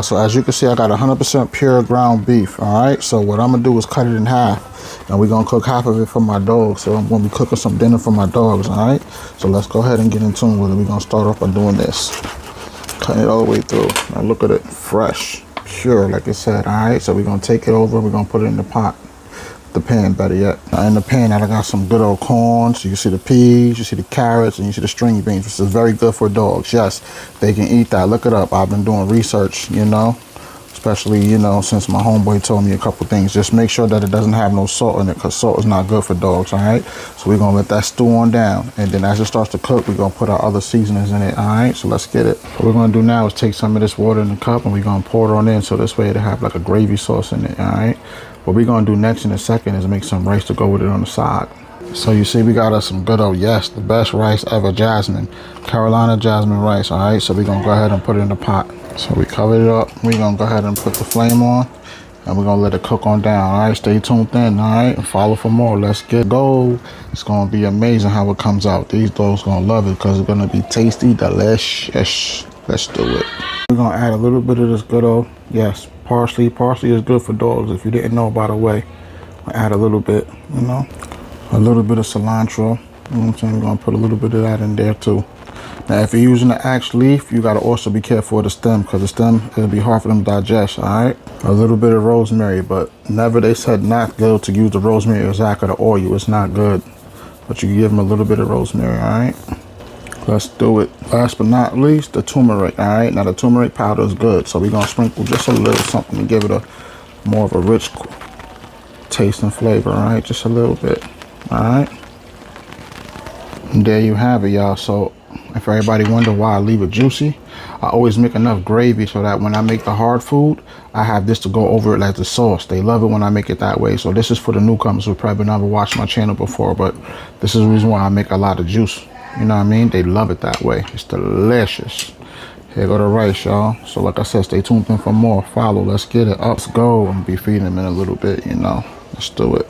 So as you can see, I got 100% pure ground beef. All right, so what I'm gonna do is cut it in half, and we're gonna cook half of it for my dogs. So I'm gonna be cooking some dinner for my dogs. All right, so let's go ahead and get in tune with it. We're gonna start off by doing this, cutting it all the way through. Now look at it, fresh, pure, like I said. All right, so we're gonna take it over. We're gonna put it in the pot, the pan, better yet. Now in the pan, I got some good old corn. So you see the peas, you see the carrots, and you see the stringy beans, which is very good for dogs. Yes, they can eat that. Look it up. I've been doing research, you know, especially, you know, since my homeboy told me a couple things. Just make sure that it doesn't have no salt in it, because salt is not good for dogs. All right, so we're gonna let that stew on down, and then as it starts to cook, we're gonna put our other seasonings in it. All right, so let's get it. What we're gonna do now is take some of this water in the cup, and we're gonna pour it on in, so this way it'll have like a gravy sauce in it. All right, what we're gonna do next in a second is make some rice to go with it on the side. So you see, we got us some good old, yes, the best rice ever, jasmine, Carolina jasmine rice. All right, so we're gonna go ahead and put it in the pot. So we covered it up. We're gonna go ahead and put the flame on, and we're gonna let it cook on down. All right, stay tuned in. All right, and follow for more. Let's get go. It's gonna be amazing how it comes out. These dogs gonna love it because it's gonna be tasty, delicious. Let's do it. We're gonna add a little bit of this good old, yes, parsley. Parsley is good for dogs. If you didn't know, by the way, I'll add a little bit, you know, a little bit of cilantro. You know what I'm saying? We're gonna put a little bit of that in there too. Now, if you're using the axe leaf, you gotta also be careful of the stem, because the stem, it'll be hard for them to digest. All right, a little bit of rosemary, but never, they said not good to use the rosemary exact or the oil. It's not good, but you can give them a little bit of rosemary. All right, let's do it. Last but not least, the turmeric. All right, now the turmeric powder is good, so we're gonna sprinkle just a little something to give it a more of a rich taste and flavor. All right, just a little bit. All right, and there you have it, y'all. So if everybody wonder why I leave it juicy, I always make enough gravy so that when I make the hard food, I have this to go over it like the sauce. They love it when I make it that way. So this is for the newcomers who probably never watched my channel before, but this is the reason why I make a lot of juice. You know what I mean? They love it that way. It's delicious. Here go the rice, y'all. So like I said, stay tuned in for more. Follow. Let's get it. Let's go. And be feeding them in a little bit, you know. Let's do it.